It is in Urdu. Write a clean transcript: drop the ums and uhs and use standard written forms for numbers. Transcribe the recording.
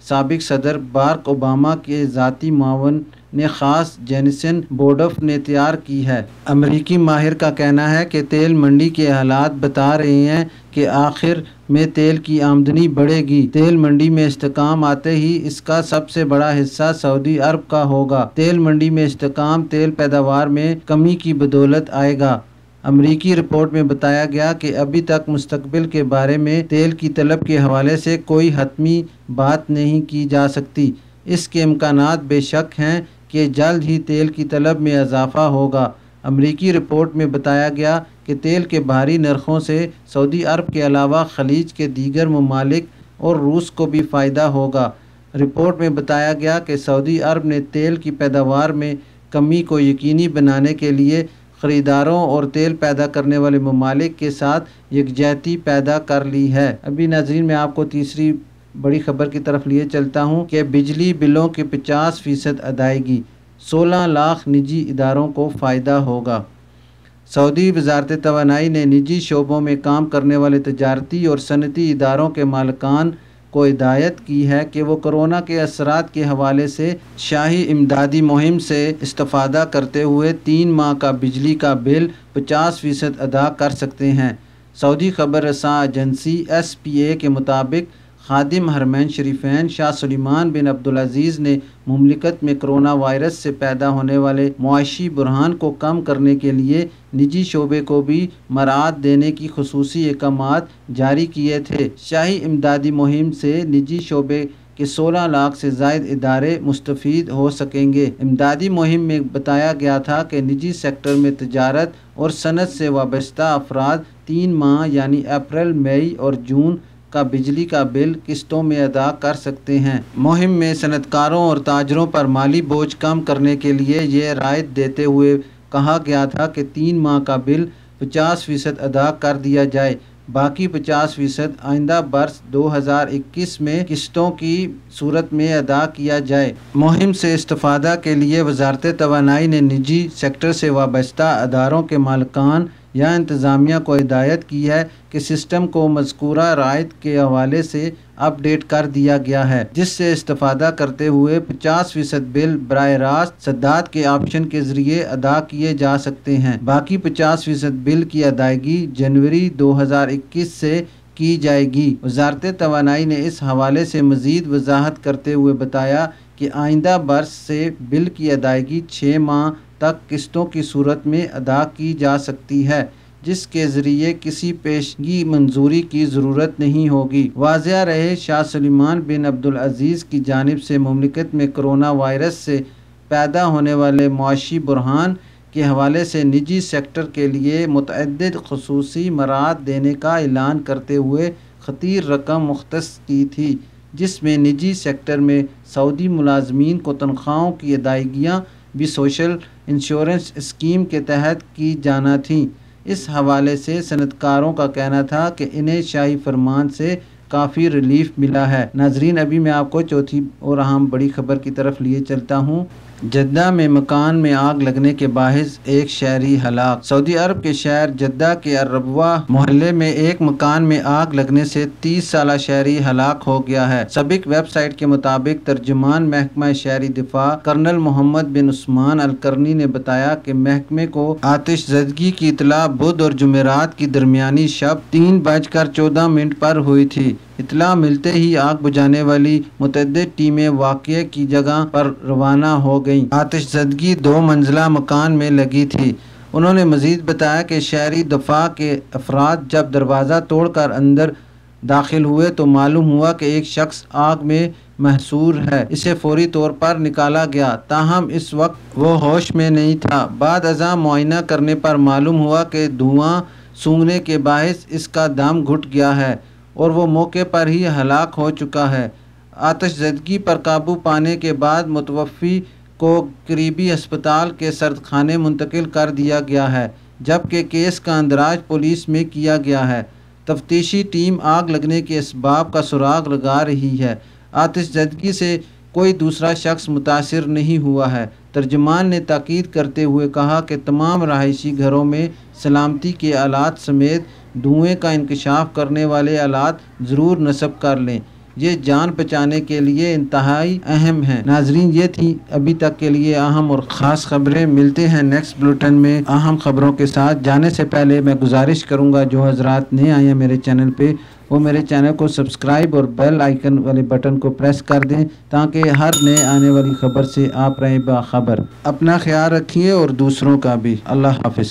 سابق صدر باراک اوباما کے ذاتی معاون نے خاص جینسن بوڈف نے تیار کی ہے۔ امریکی ماہر کا کہنا ہے کہ تیل منڈی کے حالات بتا رہے ہیں کہ آخر میں تیل کی آمدنی بڑھے گی۔ تیل منڈی میں استحکام آتے ہی اس کا سب سے بڑا حصہ سعودی عرب کا ہوگا۔ تیل منڈی میں استحکام تیل پیداوار میں کمی کی بدولت آئے گا۔ امریکی رپورٹ میں بتایا گیا کہ ابھی تک مستقبل کے بارے میں تیل کی طلب کے حوالے سے کوئی حتمی بات نہیں کی جا سکتی۔ اس کے امکانات بے شک ہیں کہ جلد ہی تیل کی طلب میں اضافہ ہوگا۔ امریکی رپورٹ میں بتایا گیا کہ تیل کے بھاری نرخوں سے سعودی عرب کے علاوہ خلیج کے دیگر ممالک اور روس کو بھی فائدہ ہوگا۔ رپورٹ میں بتایا گیا کہ سعودی عرب نے تیل کی پیداوار میں کمی کو یقینی بنانے کے لیے خریداروں اور تیل پیدا کرنے والے ممالک کے ساتھ یکجہتی پیدا کر لی ہے۔ ابھی ناظرین میں آپ کو تیسری بڑی خبر کی طرف لیے چلتا ہوں کہ بجلی بلوں کی 50% ادائیگی، 16 لاکھ نجی اداروں کو فائدہ ہوگا۔ سعودی وزارت توانائی نے نجی شعبوں میں کام کرنے والے تجارتی اور صنعتی اداروں کے مالکان کو ہدایت کی ہے کہ وہ کورونا کے اثرات کے حوالے سے شاہی امدادی مہم سے استفادہ کرتے ہوئے 3 ماہ کا بجلی کا بل 50% ادا کر سکتے ہیں۔ سعودی خبر رساں ایجنسی SPA کے مطابق خادم حرمین شریفین شاہ سلمان بن عبدالعزیز نے مملکت میں کرونا وائرس سے پیدا ہونے والے معاشی بحران کو کم کرنے کے لیے نجی شعبے کو بھی مراعات دینے کی خصوصی احکامات جاری کیے تھے۔ شاہی امدادی مہم سے نجی شعبے کے 16 لاکھ سے زائد ادارے مستفید ہو سکیں گے۔ امدادی مہم میں بتایا گیا تھا کہ نجی سیکٹر میں تجارت اور صنعت سے وابستہ افراد 3 ماہ یعنی اپریل، مئی اور جون کا بجلی کا بل قسطوں میں ادا کر سکتے ہیں۔ مہم میں صنعت کاروں اور تاجروں پر مالی بوجھ کم کرنے کے لیے یہ رعایت دیتے ہوئے کہا گیا تھا کہ 3 ماہ کا بل 50% ادا کر دیا جائے، باقی 50% آئندہ برس 2021 میں قسطوں کی صورت میں ادا کیا جائے۔ مہم سے استفادہ کے لیے وزارت توانائی نے نجی سیکٹر سے وابستہ اداروں کے مالکان یا انتظامیہ کو ہدایت کی ہے کہ سسٹم کو مذکورہ رعایت کے حوالے سے اپ ڈیٹ کر دیا گیا ہے، جس سے استفادہ کرتے ہوئے 50% بل براہ راست سداد کے آپشن کے ذریعے ادا کیے جا سکتے ہیں۔ باقی 50% بل کی ادائیگی جنوری 2021 سے کی جائے گی۔ وزارت توانائی نے اس حوالے سے مزید وضاحت کرتے ہوئے بتایا کہ آئندہ برس سے بل کی ادائیگی 6 ماہ تک قسطوں کی صورت میں ادا کی جا سکتی ہے، جس کے ذریعے کسی پیشگی منظوری کی ضرورت نہیں ہوگی۔ واضح رہے، شاہ سلمان بن عبدالعزیز کی جانب سے مملکت میں کرونا وائرس سے پیدا ہونے والے معاشی بحران کے حوالے سے نجی سیکٹر کے لیے متعدد خصوصی مراعات دینے کا اعلان کرتے ہوئے خطیر رقم مختص کی تھی، جس میں نجی سیکٹر میں سعودی ملازمین کو تنخواہوں کی ادائیگیاں بھی سوشل انشورنس اسکیم کے تحت کی جانا تھیں۔ اس حوالے سے صنعت کاروں کا کہنا تھا کہ انہیں شاہی فرمان سے کافی ریلیف ملا ہے۔ ناظرین ابھی میں آپ کو چوتھی اور اہم بڑی خبر کی طرف لیے چلتا ہوں۔ جدہ میں مکان میں آگ لگنے کے باعث ایک شہری ہلاک۔ سعودی عرب کے شہر جدہ کے الربوہ محلے میں ایک مکان میں آگ لگنے سے 30 سالہ شہری ہلاک ہو گیا ہے۔ سابق ویب سائٹ کے مطابق ترجمان محکمہ شہری دفاع کرنل محمد بن عثمان القرنی نے بتایا کہ محکمے کو آتش زدگی کی اطلاع بدھ اور جمعرات کی درمیانی شب 3:14 پر ہوئی تھی۔ اطلاع ملتے ہی آگ بجھانے والی متعدد ٹیمیں واقعے کی جگہ پر روانہ ہو گئیں۔ آتش زدگی 2 منزلہ مکان میں لگی تھی۔ انہوں نے مزید بتایا کہ شہری دفاع کے افراد جب دروازہ توڑ کر اندر داخل ہوئے تو معلوم ہوا کہ ایک شخص آگ میں محصور ہے۔ اسے فوری طور پر نکالا گیا، تاہم اس وقت وہ ہوش میں نہیں تھا۔ بعد ازاں معائنہ کرنے پر معلوم ہوا کہ دھواں سونگھنے کے باعث اس کا دم گھٹ گیا ہے اور وہ موقع پر ہی ہلاک ہو چکا ہے۔ آتش زدگی پر قابو پانے کے بعد متوفی کو قریبی ہسپتال کے سردخانے منتقل کر دیا گیا ہے، جبکہ کیس کا اندراج پولیس میں کیا گیا ہے۔ تفتیشی ٹیم آگ لگنے کے اسباب کا سراغ لگا رہی ہے۔ آتش زدگی سے کوئی دوسرا شخص متاثر نہیں ہوا ہے۔ ترجمان نے تاکید کرتے ہوئے کہا کہ تمام رہائشی گھروں میں سلامتی کے آلات سمیت دھوئیں کا انکشاف کرنے والے آلات ضرور نصب کر لیں۔ یہ جان بچانے کے لیے انتہائی اہم ہے۔ ناظرین، یہ تھی ابھی تک کے لیے اہم اور خاص خبریں۔ ملتے ہیں نیکسٹ بلیٹن میں اہم خبروں کے ساتھ۔ جانے سے پہلے میں گزارش کروں گا جو حضرات نئے آئے ہیں میرے چینل پہ، وہ میرے چینل کو سبسکرائب اور بیل آئیکن والے بٹن کو پریس کر دیں تاکہ ہر نئے آنے والی خبر سے آپ رہیں باخبر۔ اپنا خیال رکھیے اور دوسروں کا بھی۔ اللہ حافظ۔